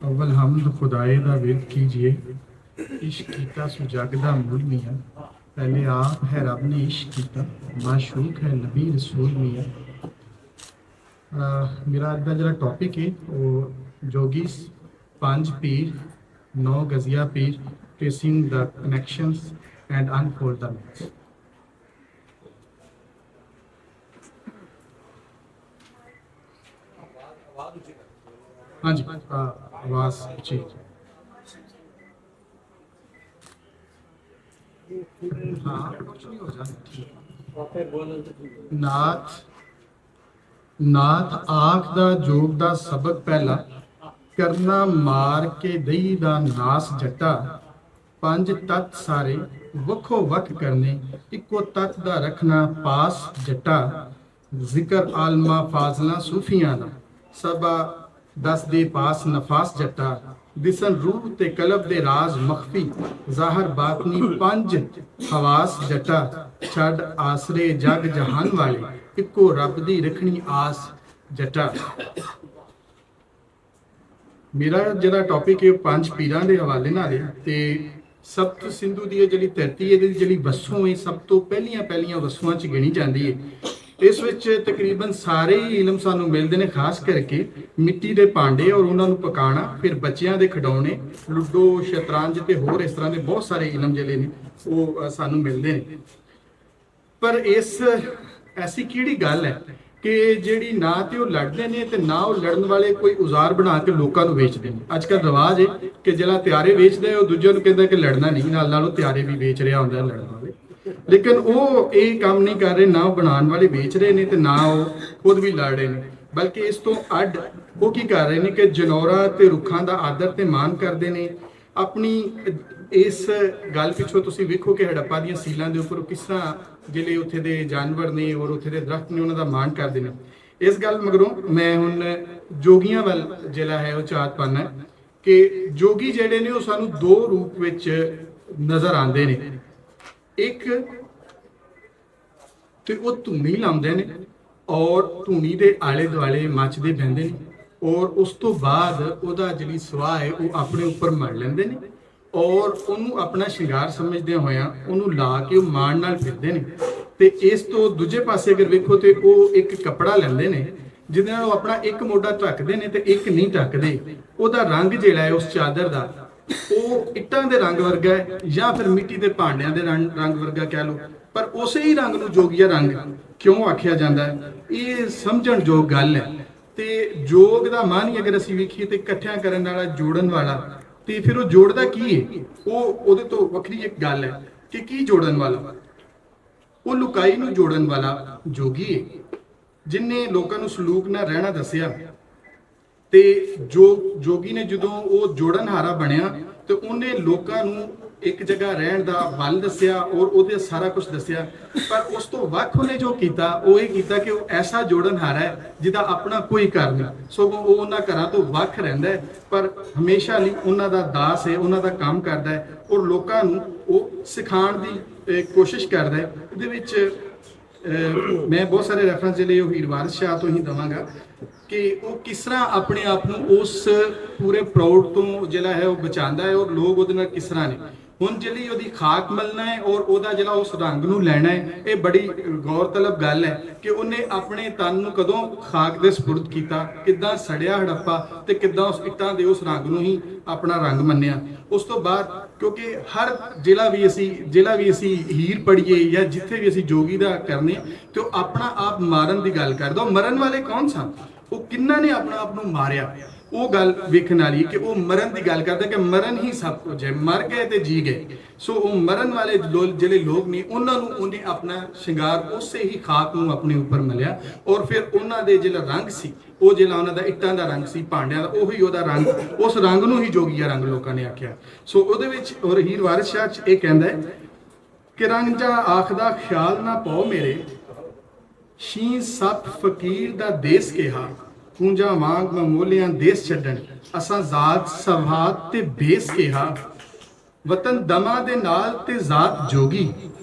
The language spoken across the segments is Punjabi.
अव्वल हमद खुदाए दा विद कीजिए। इश्क कीता सो जग दा मूल मियाँ। पहले आप है रब ने इश्क कीता, माशूक है नबी रसूल मियाँ। मेरा अज का जो टॉपिक है वो जोगीस, पंज पीर, 9 गजिया पीर, tracing the connections and unfold the myths. हाँ जी, आवाज़ जी। हाँ कुछ नहीं हो जाता, ठीक। नाथ आख दा जोग दा सबक पहला, करना मार के दही दा नास जट्टा। पंज तत्त सारे वखो वख करने, इको तत्त दा रखना पास जट्टा। जिक्र आलमा फाजला सूफियां दा, सबा दस दे पास नफास जट्टा। दिसन रूह ते कलब दे राज मखफी, ज़ाहर बातनी पंज हवास जट्टा। छड़ आसरे जग जहान वाले, इको रब दी रखनी आस जट्टा। मेरा ਜਿਹੜਾ टॉपिक है पंज पीरां ਦੇ हवाले ਨਾਲ है ਤੇ ਸਪਤ ਸਿੰਧੂ ਦੀ ਜਿਹੜੀ ਧਰਤੀ ਇਹਦੀ ਜਿਹੜੀ ਵਸੋਂ ਹੈ ਸਭ ਤੋਂ ਪਹਿਲੀਆਂ ਵਸੋਆਂ ਚ ਗਿਣੀ ਜਾਂਦੀ ਹੈ। ਇਸ ਵਿੱਚ ਤਕਰੀਬਨ ਸਾਰੇ ਹੀ ਇਲਮ ਸਾਨੂੰ ਮਿਲਦੇ ਨੇ, ਖਾਸ ਕਰਕੇ ਮਿੱਟੀ ਦੇ ਭਾਂਡੇ ਔਰ ਉਹਨਾਂ ਨੂੰ ਪਕਾਉਣਾ, ਫਿਰ ਬੱਚਿਆਂ ਦੇ ਖਿਡੌਣੇ, ਲੁੱਡੋ, ਸ਼ਤਰੰਜ ਤੇ ਹੋਰ ਇਸ ਤਰ੍ਹਾਂ ਦੇ ਬਹੁਤ ਸਾਰੇ ਇਲਮ ਜਿਹੜੇ ਨੇ ਉਹ ਸਾਨੂੰ ਮਿਲਦੇ ਨੇ। ਪਰ ਇਸ ਐਸੀ ਕਿਹੜੀ ਗੱਲ ਹੈ ਕਿ ਜਿਹੜੀ ਨਾ ਤੇ ਉਹ ਲੜਦੇ ਨੇ ਤੇ ਨਾ ਉਹ ਲੜਨ ਵਾਲੇ ਕੋਈ ਔਜ਼ਾਰ ਬਣਾ ਕੇ ਲੋਕਾਂ ਨੂੰ ਵੇਚਦੇ ਨੇ। ਅੱਜ ਕੱਲ੍ਹ ਰਿਵਾਜ ਹੈ ਕਿ ਜਿਹੜਾ ਤਿਆਰੇ ਵੇਚਦਾ ਉਹ ਦੂਜਿਆਂ ਨੂੰ ਕਹਿੰਦਾ ਕਿ ਲੜਨਾ ਨਹੀਂ, ਨਾਲ ਉਹ ਤਿਆਰੇ ਵੀ ਵੇਚ ਰਿਹਾ ਹੁੰਦਾ ਲੜਨ ਵਾਲੇ। ਲੇਕਿਨ ਉਹ ਇਹ ਕੰਮ ਨਹੀਂ ਕਰ ਰਹੇ, ਨਾ ਉਹ ਬਣਾਉਣ ਵਾਲੇ ਵੇਚ ਰਹੇ ਨੇ ਤੇ ਨਾ ਉਹ ਖੁਦ ਵੀ ਲੜ ਰਹੇ ਨੇ, ਬਲਕਿ ਇਸ ਤੋਂ ਅੱਡ ਉਹ ਕੀ ਕਰ ਰਹੇ ਨੇ ਕਿ ਜਨੌਰਾਂ ਤੇ ਰੁੱਖਾਂ ਦਾ ਆਦਰ ਤੇ ਮਾਣ ਕਰਦੇ ਨੇ। ਆਪਣੀ ਇਸ ਗੱਲ ਪਿੱਛੋਂ ਤੁਸੀਂ ਵੇਖੋ ਕਿ ਹੜੱਪਾ ਦੀਆਂ ਸੀਲਾਂ ਦੇ ਉੱਪਰ ਕਿਸ ਤਰ੍ਹਾਂ ਜਿਹੜੇ ਉੱਥੇ ਦੇ ਜਾਨਵਰ ਨੇ ਔਰ ਉੱਥੇ ਦੇ ਦਰਖਤ ਨੇ ਉਹਨਾਂ ਦਾ ਮਾਣ ਕਰਦੇ ਨੇ। ਇਸ ਗੱਲ ਮਗਰੋਂ ਮੈਂ ਹੁਣ ਜੋਗੀਆਂ ਵੱਲ ਜਿਹੜਾ ਹੈ ਉਹ ਝਾਤ ਪਾਉਣਾ ਕਿ ਜੋਗੀ ਜਿਹੜੇ ਨੇ ਉਹ ਸਾਨੂੰ ਦੋ ਰੂਪ ਵਿੱਚ ਨਜ਼ਰ ਆਉਂਦੇ ਨੇ। ਇੱਕ ਤੇ ਉਹ ਧੂਣੀ ਲਾਉਂਦੇ ਨੇ ਔਰ ਧੂਣੀ ਦੇ ਆਲੇ ਦੁਆਲੇ ਮੱਚਦੇ ਬਹਿੰਦੇ ਨੇ ਔਰ ਉਸ ਤੋਂ ਬਾਅਦ ਉਹਦਾ ਜਿਹੜੀ ਸਵਾਹ ਹੈ ਉਹ ਆਪਣੇ ਉੱਪਰ ਮੜ ਲੈਂਦੇ ਨੇ ਔਰ ਉਹਨੂੰ ਆਪਣਾ ਸ਼ਿੰਗਾਰ ਸਮਝਦੇ ਹੋਇਆਂ ਉਹਨੂੰ ਲਾ ਕੇ ਉਹ ਮਾਣ ਨਾਲ ਫਿਰਦੇ ਨੇ। ਤੇ ਇਸ ਤੋਂ ਦੂਜੇ ਪਾਸੇ ਅਗਰ ਵੇਖੋ ਤੇ ਉਹ ਇੱਕ ਕੱਪੜਾ ਲੈਂਦੇ ਨੇ ਜਿਹਦੇ ਨਾਲ ਉਹ ਆਪਣਾ ਇੱਕ ਮੋਢਾ ਢੱਕਦੇ ਨੇ ਤੇ ਇੱਕ ਨਹੀਂ ਢੱਕਦੇ। ਉਹਦਾ ਰੰਗ ਜਿਹੜਾ ਹੈ ਉਸ ਚਾਦਰ ਦਾ ਉਹ ਇੱਟਾਂ ਦੇ ਰੰਗ ਵਰਗਾ ਹੈ ਜਾਂ ਫਿਰ ਮਿੱਟੀ ਦੇ ਭਾਂਡਿਆਂ ਦੇ ਰੰਗ ਵਰਗਾ ਕਹਿ ਲਓ, ਪਰ ਉਸੇ ਹੀ ਰੰਗ ਨੂੰ ਜੋਗੀਆ ਰੰਗ ਕਿਉਂ ਆਖਿਆ ਜਾਂਦਾ ਹੈ ਇਹ ਸਮਝਣ ਯੋਗ ਗੱਲ ਹੈ। ਤੇ ਜੋਗ ਦਾ ਮਾਨੀ ਅਗਰ ਅਸੀਂ ਵੇਖੀਏ ਤੇ ਇਕੱਠਿਆਂ ਕਰਨ ਵਾਲਾ, ਜੋੜਨ ਵਾਲਾ, ਤੇ ਫਿਰ ਉਹ ਜੋੜਦਾ ਕੀ ਹੈ? ਉਹਦੇ ਤੋਂ ਵੱਖਰੀ ਇੱਕ ਗੱਲ ਹੈ ਕਿ ਕੀ ਜੋੜਨ ਵਾਲਾ? ਉਹ ਲੁਕਾਈ ਨੂੰ ਜੋੜਨ ਵਾਲਾ ਜੋਗੀ ਹੈ ਜਿਨਨੇ ਲੋਕਾਂ ਨੂੰ ਸਲੂਕ ਨਾਲ ਰਹਿਣਾ ਦੱਸਿਆ। ਤੇ ਜੋਗੀ ਨੇ ਜਦੋਂ ਉਹ ਜੋੜਨ ਹਾਰਾ ਬਣਿਆ ਤੇ ਉਹਨੇ ਲੋਕਾਂ ਨੂੰ ਇੱਕ ਜਗ੍ਹਾ ਰਹਿਣ ਦਾ ਵੱਲ ਦੱਸਿਆ ਔਰ ਉਹਦੇ ਸਾਰਾ ਕੁਝ ਦੱਸਿਆ। ਪਰ ਉਸ ਤੋਂ ਵੱਖ ਉਹਨੇ ਜੋ ਕੀਤਾ ਉਹ ਇਹ ਕੀਤਾ ਕਿ ਉਹ ਐਸਾ ਜੋੜਨ ਹਾਰਾ ਹੈ ਜਿਹਦਾ ਆਪਣਾ ਕੋਈ ਘਰ ਨਹੀਂ, ਸਗੋਂ ਉਹ ਉਹਨਾਂ ਘਰਾਂ ਤੋਂ ਵੱਖ ਰਹਿੰਦਾ ਹੈ ਪਰ ਹਮੇਸ਼ਾ ਲਈ ਉਹਨਾਂ ਦਾ ਦਾਸ ਹੈ, ਉਹਨਾਂ ਦਾ ਕੰਮ ਕਰਦਾ ਹੈ ਔਰ ਲੋਕਾਂ ਨੂੰ ਉਹ ਸਿਖਾਉਣ ਦੀ ਕੋਸ਼ਿਸ਼ ਕਰਦਾ ਹੈ। ਉਹਦੇ ਵਿੱਚ ਮੈਂ ਬਹੁਤ ਸਾਰੇ ਰੈਫਰੈਂਸ ਜਿਹੜੇ ਉਹ ਹੀਰ ਵਾਰਿਸ ਸ਼ਾਹ ਤੋਂ ਹੀ ਦਵਾਂਗਾ ਕਿ ਉਹ ਕਿਸ ਤਰ੍ਹਾਂ ਆਪਣੇ ਆਪ ਨੂੰ ਉਸ ਪੂਰੇ ਪ੍ਰਾਊਡ ਤੋਂ ਜਿਹੜਾ ਹੈ ਉਹ ਬਚਾਉਂਦਾ ਹੈ ਔਰ ਲੋਕ ਉਹਦੇ ਨਾਲ ਕਿਸ ਤਰ੍ਹਾਂ ਨੇ। ਹੁਣ ਜਿਹੜੀ ਉਹਦੀ ਖਾਕ ਮਲਣਾ ਹੈ ਔਰ ਉਹਦਾ ਜਿਹੜਾ ਉਸ ਰੰਗ ਨੂੰ ਲੈਣਾ ਹੈ, ਇਹ ਬੜੀ ਗੌਰਤਲਬ ਗੱਲ ਹੈ ਕਿ ਉਹਨੇ ਆਪਣੇ ਤਨ ਨੂੰ ਕਦੋਂ ਖਾਕ ਦੇ ਸਪੁਰਦ ਕੀਤਾ, ਕਿੱਦਾਂ ਸੜਿਆ ਹੜੱਪਾ ਤੇ ਕਿੱਦਾਂ ਉਸ ਇੱਟਾਂ ਦੇ ਉਸ ਰੰਗ ਨੂੰ ਹੀ ਆਪਣਾ ਰੰਗ ਮੰਨਿਆ। ਉਸ ਤੋਂ ਬਾਅਦ ਕਿਉਂਕਿ ਹਰ ਜਿਹੜਾ ਵੀ ਅਸੀਂ ਹੀਰ ਪੜੀਏ ਜਾਂ ਜਿੱਥੇ ਵੀ ਅਸੀਂ ਜੋਗੀ ਦਾ ਕਰਨੇ ਤੇ ਉਹ ਆਪਣਾ ਆਪ ਮਾਰਨ ਦੀ ਗੱਲ ਕਰਦਾ। ਉਹ ਮਰਨ ਵਾਲੇ ਕੌਣ ਸਨ? ਉਹ ਕਿੰਨਾ ਨੇ ਆਪਣਾ ਆਪ ਨੂੰ ਮਾਰਿਆ? ਉਹ ਗੱਲ ਵੇਖਣ ਵਾਲੀ ਕਿ ਉਹ ਮਰਨ ਦੀ ਗੱਲ ਕਰਦਾ ਕਿ ਮਰਨ ਹੀ ਸਭ ਕੁਝ ਹੈ, ਮਰ ਗਏ ਤੇ ਜੀ ਗਏ। ਸੋ ਉਹ ਮਰਨ ਵਾਲੇ ਜਿਹੜੇ ਲੋਕ ਨੇ ਉਹਨਾਂ ਨੂੰ ਉਹਨੇ ਆਪਣਾ ਸ਼ਿੰਗਾਰ ਉਸੇ ਹੀ ਖਾਕ ਨੂੰ ਆਪਣੇ ਉੱਪਰ ਮਲਿਆ ਔਰ ਫਿਰ ਉਹਨਾਂ ਦੇ ਜਿਹੜਾ ਰੰਗ ਸੀ ਉਹ ਜਿਹੜਾ ਉਹਨਾਂ ਦਾ ਇੱਟਾਂ ਦਾ ਰੰਗ ਸੀ, ਭਾਂਡਿਆਂ ਦਾ, ਉਹੀ ਉਹਦਾ ਰੰਗ, ਉਸ ਰੰਗ ਨੂੰ ਹੀ ਜੋਗੀਆ ਰੰਗ ਲੋਕਾਂ ਨੇ ਆਖਿਆ। ਸੋ ਉਹਦੇ ਵਿੱਚ ਔਰ ਹੀਰ ਵਾਰਿਸ ਸ਼ਾਹ 'ਚ ਇਹ ਕਹਿੰਦਾ ਹੈ ਕਿ ਰੰਗਜਾ ਆਖਦਾ ਖਿਆਲ ਨਾ ਪਾਓ ਮੇਰੇ, ਸ਼ੀਂ ਸੱਤ ਫਕੀਰ ਦਾ ਦੇਸ ਕਿਹਾ, ਕੂੰਜਾਂ ਵਾਂਗ ਮਮੋਲਿਆਂ ਦੇਸ ਛੱਡਣ, ਅਸਾਂ ਜ਼ਾਤ ਸਵਾਤ ਤੇ ਬੇਸ ਕਿਹਾ। ਵਤਨ ਦਮਾ ਦੇ ਨਾਲ ਤੇ ਜ਼ਾਤ ਜੋਗੀ,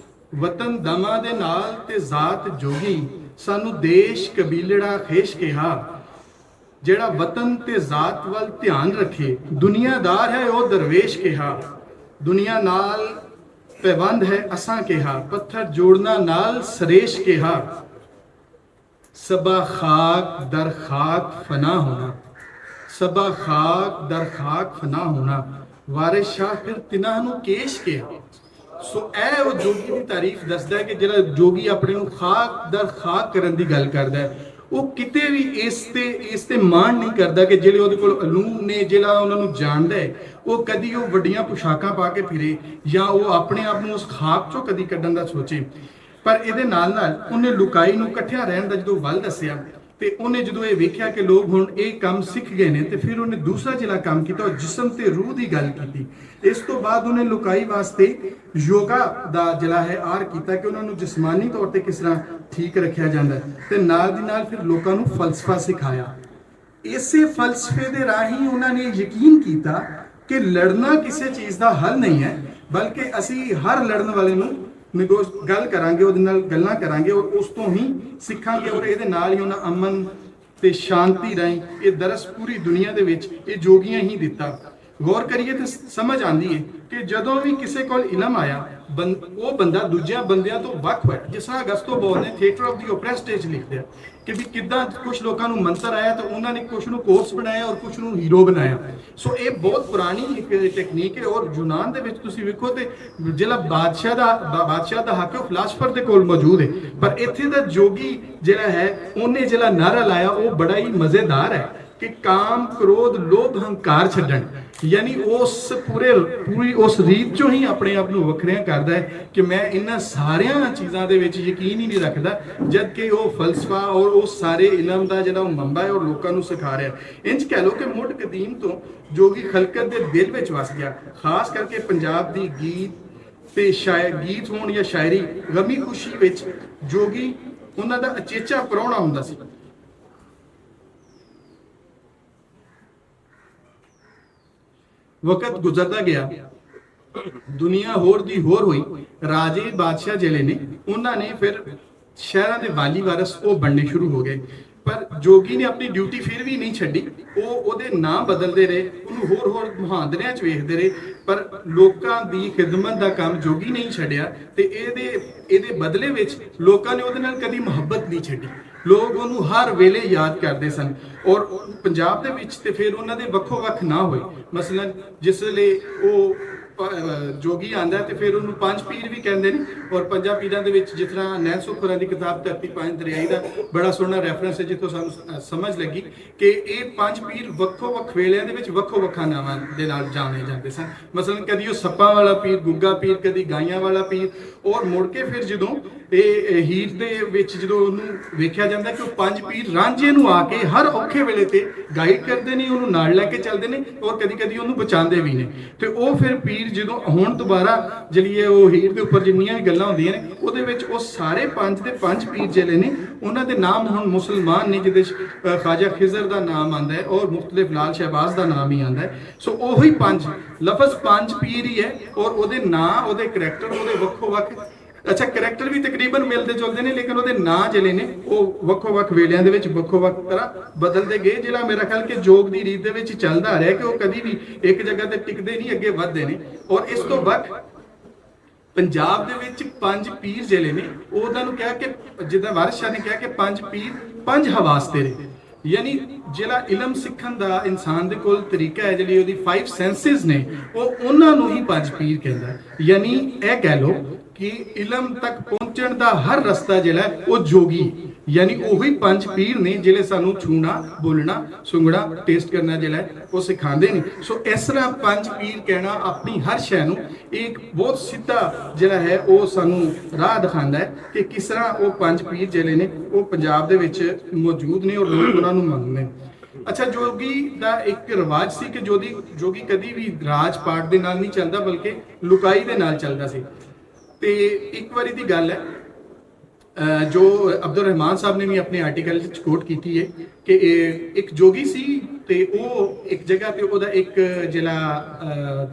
ਵਤਨ ਦਮਾ ਦੇ ਨਾਲ ਤੇ ਜ਼ਾਤ ਜੋਗੀ, ਸਾਨੂੰ ਦੇਸ਼ ਕਬੀਲੜਾ ਖੇਸ਼ ਕਿਹਾ। ਜਿਹੜਾ ਵਤਨ ਤੇ ਜ਼ਾਤ ਵੱਲ ਧਿਆਨ ਰੱਖੇ। ਦੁਨੀਆਦਾਰ ਹੈ ਉਹ ਦਰਵੇਸ਼ ਕਿਹਾ, ਦੁਨੀਆ ਨਾਲ ਪੈਬੰਦ ਹੈ ਅਸਾਂ ਕਿਹਾ, ਪੱਥਰ ਜੋੜਨਾ ਨਾਲ ਸਰੇਸ਼ ਕਿਹਾ। ਸਭਾ ਖਾਕ ਦਰ ਖਾਕ ਫਨਾ ਹੋਣਾ, ਸਭਾ ਖਾਕ ਦਰ ਖਾਕ ਫਨਾ ਹੋਣਾ, ਵਾਰਿਸ ਸ਼ਾਹ ਫਿਰ ਤਿਨਾਂ ਨੂੰ ਕੇਸ਼ ਕਿਹਾ। ਸੋ ਇਹ ਉਹ ਜੋਗੀ ਦੀ ਤਾਰੀਫ ਦੱਸਦਾ ਹੈ ਕਿ ਜਿਹੜਾ ਜੋਗੀ ਆਪਣੇ ਨੂੰ ਖਾਕ ਦਰ ਖਾਕ ਕਰਨ ਦੀ ਗੱਲ ਕਰਦਾ ਹੈ, ਉਹ ਕਿਤੇ ਵੀ ਇਸ ਤੇ ਮਾਣ ਨਹੀਂ ਕਰਦਾ ਕਿ ਜਿਹੜੇ ਉਹਦੇ ਕੋਲ ਅਲੂਮ ਨੇ, ਜਿਹੜਾ ਉਹਨਾਂ ਨੂੰ ਜਾਣਦਾ ਹੈ, ਉਹ ਕਦੀ ਉਹ ਵੱਡੀਆਂ ਪੁਸ਼ਾਕਾਂ ਪਾ ਕੇ ਫਿਰੇ ਜਾਂ ਉਹ ਆਪਣੇ ਆਪ ਨੂੰ ਉਸ ਖਾਕ ਚੋਂ ਕਦੀ ਕੱਢਣ ਦਾ ਸੋਚੇ। ਪਰ ਇਹਦੇ ਨਾਲ ਨਾਲ ਉਹਨੇ ਲੁਕਾਈ ਨੂੰ ਇਕੱਠਿਆਂ ਰਹਿਣ ਦਾ ਜਦੋਂ ਵੱਲ ਦੱਸਿਆ, ਤੇ ਉਹਨੇ ਜਦੋਂ ਇਹ ਵੇਖਿਆ ਕਿ ਲੋਕ ਹੁਣ ਇਹ ਕੰਮ ਸਿੱਖ ਗਏ ਨੇ, ਤੇ ਫਿਰ ਉਹਨੇ ਦੂਸਰਾ ਜਿਹੜਾ ਕੰਮ ਕੀਤਾ ਉਹ ਜਿਸਮ ਤੇ ਰੂਹ ਦੀ ਗੱਲ ਕੀਤੀ। ਇਸ ਤੋਂ ਬਾਅਦ ਉਹਨੇ ਲੁਕਾਈ ਵਾਸਤੇ ਯੋਗਾ ਦਾ ਜਿਹੜਾ ਹੈ ਆਰ ਕੀਤਾ ਕਿ ਉਹਨਾਂ ਨੂੰ ਜਿਸਮਾਨੀ ਤੌਰ ਤੇ ਕਿਸ ਤਰ੍ਹਾਂ ਠੀਕ ਰੱਖਿਆ ਜਾਂਦਾ, ਤੇ ਨਾਲ ਦੀ ਨਾਲ ਫਿਰ ਲੋਕਾਂ ਨੂੰ ਫਲਸਫਾ ਸਿਖਾਇਆ। ਇਸੇ ਫਲਸਫੇ ਦੇ ਰਾਹੀਂ ਉਹਨਾਂ ਨੇ ਯਕੀਨ ਕੀਤਾ ਕਿ ਲੜਨਾ ਕਿਸੇ ਚੀਜ਼ ਦਾ ਹੱਲ ਨਹੀਂ ਹੈ, ਬਲਕਿ ਅਸੀਂ ਹਰ ਲੜਨ ਵਾਲੇ ਨੂੰ ਗੱਲ ਕਰਾਂਗੇ, ਉਹਦੇ ਨਾਲ ਗੱਲਾਂ ਕਰਾਂਗੇ ਔਰ ਉਸ ਤੋਂ ਹੀ ਸਿੱਖਾਂਗੇ, ਔਰ ਇਹਦੇ ਨਾਲ ਹੀ ਉਹਨਾਂ ਅਮਨ ਤੇ ਸ਼ਾਂਤੀ ਰਾਹੀਂ ਇਹ ਦਰਸ ਪੂਰੀ ਦੁਨੀਆ ਦੇ ਵਿੱਚ ਇਹ ਜੋਗੀਆਂ ਹੀ ਦਿੱਤਾ। ਗੌਰ ਕਰੀਏ ਤੇ ਸਮਝ ਆਉਂਦੀ ਹੈ ਕਿ ਜਦੋਂ ਵੀ ਕਿਸੇ ਕੋਲ ਇਲਮ ਆਇਆ, ਉਹ ਬੰਦਾ ਦੂਜਿਆਂ ਬੰਦਿਆਂ ਤੋਂ ਵੱਖ ਹੋਇਆ। ਜਿਸ ਤਰ੍ਹਾਂ ਅਗਸਤੋ ਬੋਲ ਨੇ ਥੀਏਟਰ ਆਫ ਦੀ ਓਪਰੈਸਟ ਵਿੱਚ ਲਿਖਦੇ ਆ ਕਿ ਵੀ ਕਿੱਦਾਂ ਕੁਝ ਲੋਕਾਂ ਨੂੰ ਮੰਤਰ ਆਇਆ ਤਾਂ ਉਹਨਾਂ ਨੇ ਕੁਝ ਨੂੰ ਕੋਰਸ ਬਣਾਇਆ ਔਰ ਕੁਝ ਨੂੰ ਹੀਰੋ ਬਣਾਇਆ। ਸੋ ਇਹ ਬਹੁਤ ਪੁਰਾਣੀ ਇੱਕ ਟੈਕਨੀਕ ਹੈ, ਔਰ ਯੂਨਾਨ ਦੇ ਵਿੱਚ ਤੁਸੀਂ ਵੇਖੋ ਤੇ ਜਿਹੜਾ ਬਾਦਸ਼ਾਹ ਦਾ ਹੱਕ ਉਹ ਫਿਲਾਸਫਰ ਦੇ ਕੋਲ ਮੌਜੂਦ ਹੈ, ਪਰ ਇੱਥੇ ਦਾ ਜੋਗੀ ਜਿਹੜਾ ਹੈ ਉਹਨੇ ਜਿਹੜਾ ਨਾਰਾ ਲਾਇਆ ਉਹ ਬੜਾ ਹੀ ਮਜ਼ੇਦਾਰ ਹੈ ਕਿ ਕਾਮ ਕ੍ਰੋਧ ਲੋਭ ਹੰਕਾਰ ਛੱਡਣ, ਯਾਨੀ ਪੂਰੀ ਉਸ ਰੀਤ ਚੋਂ ਹੀ ਆਪਣੇ ਆਪ ਨੂੰ ਵੱਖਰਿਆਂ ਕਰਦਾ ਹੈ ਕਿ ਮੈਂ ਇਹਨਾਂ ਸਾਰੀਆਂ ਚੀਜ਼ਾਂ ਦੇ ਵਿੱਚ ਯਕੀਨ ਹੀ ਨਹੀਂ ਰੱਖਦਾ, ਜਦ ਕਿ ਉਹ ਫਲਸਫਾ ਔਰ ਉਹ ਸਾਰੇ ਇਲਮ ਦਾ ਜਿਹੜਾ ਉਹ ਮੰਬਾ ਹੈ ਔਰ ਲੋਕਾਂ ਨੂੰ ਸਿਖਾ ਰਿਹਾ। ਇੰਜ ਕਹਿ ਲਓ ਕਿ ਮੁੱਢ ਕਦੀਮ ਤੋਂ ਜੋਗੀ ਖਲਕਤ ਦੇ ਦਿਲ ਵਿੱਚ ਵਸ ਗਿਆ। ਖਾਸ ਕਰਕੇ ਪੰਜਾਬ ਦੀ ਗੀਤ ਹੋਣ ਜਾਂ ਸ਼ਾਇਰੀ, ਗਮੀ ਖੁਸ਼ੀ ਵਿੱਚ ਜੋਗੀ ਉਹਨਾਂ ਦਾ ਅਚੇਚਾ ਪ੍ਰਾਹੁਣਾ ਹੁੰਦਾ ਸੀ। ਵਕਤ ਗੁਜ਼ਰਦਾ ਗਿਆ, ਦੁਨੀਆ ਹੋਰ ਦੀ ਹੋਰ ਹੋਈ। ਰਾਜੇ ਬਾਦਸ਼ਾਹ ਜਿਹੜੇ ਨੇ ਉਹਨਾਂ ਨੇ ਫਿਰ ਸ਼ਹਿਰਾਂ ਦੇ ਵਾਲੀ ਵਾਰਸ ਉਹ ਬਣਨੇ ਸ਼ੁਰੂ ਹੋ ਗਏ, ਪਰ ਜੋਗੀ ਨੇ ਆਪਣੀ ਡਿਊਟੀ ਫਿਰ ਵੀ ਨਹੀਂ ਛੱਡੀ। ਉਹਦੇ ਨਾਂ ਬਦਲਦੇ ਰਹੇ, ਉਹਨੂੰ ਹੋਰ ਮੁਹਾਂਦਰਿਆਂ 'ਚ ਵੇਖਦੇ ਰਹੇ, ਪਰ ਲੋਕਾਂ ਦੀ ਖਿਦਮਤ ਦਾ ਕੰਮ ਜੋਗੀ ਨਹੀਂ ਛੱਡਿਆ। ਤੇ ਇਹਦੇ ਬਦਲੇ ਵਿੱਚ ਲੋਕਾਂ ਨੇ ਉਹਦੇ ਨਾਲ ਕਦੀ ਮੁਹੱਬਤ ਨਹੀਂ ਛੱਡੀ। ਲੋਕ ਉਹਨੂੰ ਹਰ ਵੇਲੇ ਯਾਦ ਕਰਦੇ ਸਨ। ਔਰ ਪੰਜਾਬ ਦੇ ਵਿੱਚ ਤੇ ਫਿਰ ਉਹਨਾਂ ਦੇ ਵੱਖੋ ਵੱਖ ਨਾ ਹੋਏ। ਮਸਲਨ ਜਿਸ ਵੇਲੇ ਉਹ ਜੋਗੀ ਆਂਦਾ ਤੇ ਫਿਰ ਉਹਨੂੰ ਪੰਜ ਪੀਰ ਵੀ ਕਹਿੰਦੇ ਨੇ, ਔਰ ਪੰਜਾਂ ਪੀਰਾਂ ਦੇ ਵਿੱਚ ਜਿਸ ਤਰ੍ਹਾਂ ਨੈਣ ਸੁਖਪੁਰਾਂ ਦੀ ਕਿਤਾਬ ਧਰਤੀ ਪੰਜ ਦਰਿਆਈ ਦਾ ਬੜਾ ਸੋਹਣਾ ਰੈਫਰੈਂਸ ਹੈ, ਜਿੱਥੋਂ ਸਾਨੂੰ ਸਮਝ ਲੱਗੀ ਕਿ ਇਹ ਪੰਜ ਪੀਰ ਵੱਖੋ ਵੱਖ ਵੇਲਿਆਂ ਦੇ ਵਿੱਚ ਵੱਖੋ ਵੱਖਾਂ ਨਾਵਾਂ ਦੇ ਨਾਲ ਜਾਣੇ ਜਾਂਦੇ ਸਨ। ਮਸਲਨ ਕਦੀ ਉਹ ਸੱਪਾਂ ਵਾਲਾ ਪੀਰ, ਗੁੱਗਾ ਪੀਰ, ਕਦੀ ਗਾਈਆਂ ਵਾਲਾ ਪੀਰ। ਔਰ ਮੁੜ ਕੇ ਫਿਰ ਜਦੋਂ ਇਹ ਹੀਰ ਦੇ ਵਿੱਚ ਜਦੋਂ ਉਹਨੂੰ ਵੇਖਿਆ ਜਾਂਦਾ ਕਿ ਉਹ ਪੰਜ ਪੀਰ ਰਾਂਝੇ ਨੂੰ ਆ ਕੇ ਹਰ ਔਖੇ ਵੇਲੇ ਤੇ ਗਾਈਡ ਕਰਦੇ ਨੇ, ਉਹਨੂੰ ਨਾਲ ਲੈ ਕੇ ਚੱਲਦੇ ਨੇ, ਔਰ ਕਦੀ ਕਦੀ ਉਹਨੂੰ ਬਚਾਉਂਦੇ ਵੀ ਨੇ। ਤੇ ਉਹ ਫਿਰ ਪੀਰ ਜਦੋਂ ਹੁਣ ਦੁਬਾਰਾ ਜਿਹੜੀ ਹੈ ਉਹ ਹੀਰ ਦੇ ਉੱਪਰ ਜਿੰਨੀਆਂ ਵੀ ਗੱਲਾਂ ਹੁੰਦੀਆਂ ਨੇ ਉਹਦੇ ਵਿੱਚ ਉਹ ਸਾਰੇ ਪੰਜ ਦੇ ਪੰਜ ਪੀਰ ਜਿਹੜੇ ਨੇ ਉਹਨਾਂ ਦੇ ਨਾਮ ਹੁਣ ਮੁਸਲਮਾਨ ਨੇ, ਜਿਹਦੇ ਖਾਜਾ ਖਿਜ਼ਰ ਦਾ ਨਾਮ ਆਉਂਦਾ ਹੈ ਔਰ ਮੁਖਤਲਿਫ ਲਾਲ ਸ਼ਹਿਬਾਜ਼ ਦਾ ਨਾਮ ਹੀ ਆਉਂਦਾ ਹੈ। ਸੋ ਉਹੀ ਪੰਜ ਲਫ਼ਜ਼ ਪੰਜ ਪੀਰ ਹੀ ਹੈ, ਔਰ ਉਹਦੇ ਨਾਂ, ਉਹਦੇ ਕਰੈਕਟਰ, ਉਹਦੇ ਵੱਖੋ ਵੱਖ ਕਰੈਕਟਰ ਵੀ ਤਕਰੀਬਨ ਮਿਲਦੇ ਜੁਲਦੇ ਨੇ, ਲੇਕਿਨ ਉਹਦੇ ਨਾਂ ਜਿਹੜੇ ਨੇ ਉਹ ਵੱਖੋ ਵੱਖ ਵੇਲਿਆਂ ਦੇ ਵਿੱਚ ਵੱਖੋ ਵੱਖ ਤਰ੍ਹਾਂ ਬਦਲਦੇ ਗਏ। ਜਿਹੜਾ ਮੇਰਾ ਖਿਆਲ ਕਿ ਜੋਗ ਦੀ ਰੀਤ ਦੇ ਵਿੱਚ ਚੱਲਦਾ ਆ ਰਿਹਾ ਕਿ ਉਹ ਕਦੀ ਵੀ ਇੱਕ ਜਗ੍ਹਾ ਤੇ ਟਿਕਦੇ ਨਹੀਂ, ਅੱਗੇ ਵੱਧਦੇ ਨੇ। ਔਰ ਇਸ ਤੋਂ ਵੱਖ ਪੰਜਾਬ ਦੇ ਵਿੱਚ ਪੰਜ ਪੀਰ ਜਿਹੜੇ ਨੇ ਉਹਨਾਂ ਨੂੰ ਕਿਹਾ ਕਿ ਜਿੱਦਾਂ ਵਾਰਿਸ ਸ਼ਾਹ ਨੇ ਕਿਹਾ ਕਿ ਪੰਜ ਪੀਰ ਪੰਜ ਹਵਾਸ ਤੇਰੇ, ਯਾਨੀ ਜਿਹੜਾ ਇਲਮ ਸਿੱਖਣ ਦਾ ਇਨਸਾਨ ਦੇ ਕੋਲ ਤਰੀਕਾ ਹੈ, ਜਿਹੜੀ ਉਹਦੀ 5 ਸੈਂਸਿਸ ਨੇ, ਉਹ ਉਹਨਾਂ ਨੂੰ ਹੀ ਪੰਜ ਪੀਰ ਕਹਿੰਦਾ। ਯਾਨੀ ਇਹ ਕਹਿ ਲਓ ਕਿ ਇਲਮ ਤੱਕ ਪਹੁੰਚਣ ਦਾ ਹਰ ਰਸਤਾ ਜਿਹੜਾ ਉਹ ਜੋਗੀ, ਯਾਨੀ ਉਹੀ ਪੰਜ ਪੀਰ ਨੇ ਜਿਹੜੇ ਸਾਨੂੰ ਛੂਣਾ, ਬੋਲਣਾ, ਸੁੰਘਣਾ, ਟੇਸਟ ਕਰਨਾ ਜਿਹੜਾ ਉਹ ਸਿਖਾਉਂਦੇ ਨੇ। ਸੋ ਇਸ ਤਰ੍ਹਾਂ ਪੰਜ ਪੀਰ ਕਹਿਣਾ ਆਪਣੀ ਹਰ ਸ਼ੈ ਨੂੰ ਇੱਕ ਬਹੁਤ ਸਿੱਧਾ ਜਿਹੜਾ ਹੈ ਉਹ ਸਾਨੂੰ ਰਾਹ ਦਿਖਾਉਂਦਾ ਹੈ ਕਿ ਕਿਸ ਤਰ੍ਹਾਂ ਉਹ ਪੰਜ ਪੀਰ ਜਿਹੜੇ ਨੇ ਉਹ ਪੰਜਾਬ ਦੇ ਵਿੱਚ ਮੌਜੂਦ ਨੇ ਔਰ ਲੋਕ ਉਹਨਾਂ ਨੂੰ ਮੰਨਦੇ ਨੇ। ਅੱਛਾ, ਜੋਗੀ ਦਾ ਇੱਕ ਰਿਵਾਜ ਸੀ ਕਿ ਜੋਗੀ ਕਦੀ ਵੀ ਰਾਜ ਪਾਠ ਦੇ ਨਾਲ ਨਹੀਂ ਚੱਲਦਾ, ਬਲਕਿ ਲੁਕਾਈ ਦੇ ਨਾਲ ਚੱਲਦਾ ਸੀ। ਤੇ ਇੱਕ ਵਾਰੀ ਦੀ ਗੱਲ ਹੈ ਜੋ ਅਬਦੁਲ ਰਹਿਮਾਨ ਸਾਹਿਬ ਨੇ ਵੀ ਆਪਣੇ ਆਰਟੀਕਲ ਵਿੱਚ ਕੋਟ ਕੀਤੀ ਹੈ ਕਿ ਇੱਕ ਜੋਗੀ ਸੀ ਤੇ ਉਹ ਇੱਕ ਜਗ੍ਹਾ ਤੇ ਉਹਦਾ ਇੱਕ ਜਿਹੜਾ